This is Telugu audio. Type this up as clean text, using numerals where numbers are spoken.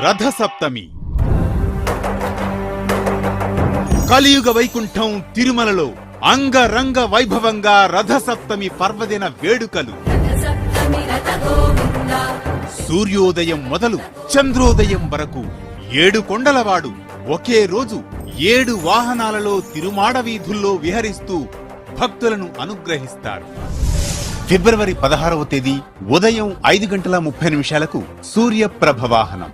రథసప్తమి. కలియుగ వైకుంఠం తిరుమలలో అంగరంగ వైభవంగా రథసప్తమి పర్వదిన వేడుకలు. సూర్యోదయం మొదలు చంద్రోదయం వరకు 7 కొండలవాడు ఒకే రోజు 7 వాహనాలలో తిరుమాడ వీధుల్లో విహరిస్తూ భక్తులను అనుగ్రహిస్తారు. ఫిబ్రవరి 16వ తేదీ ఉదయం 5:30 సూర్యప్రభ వాహనం.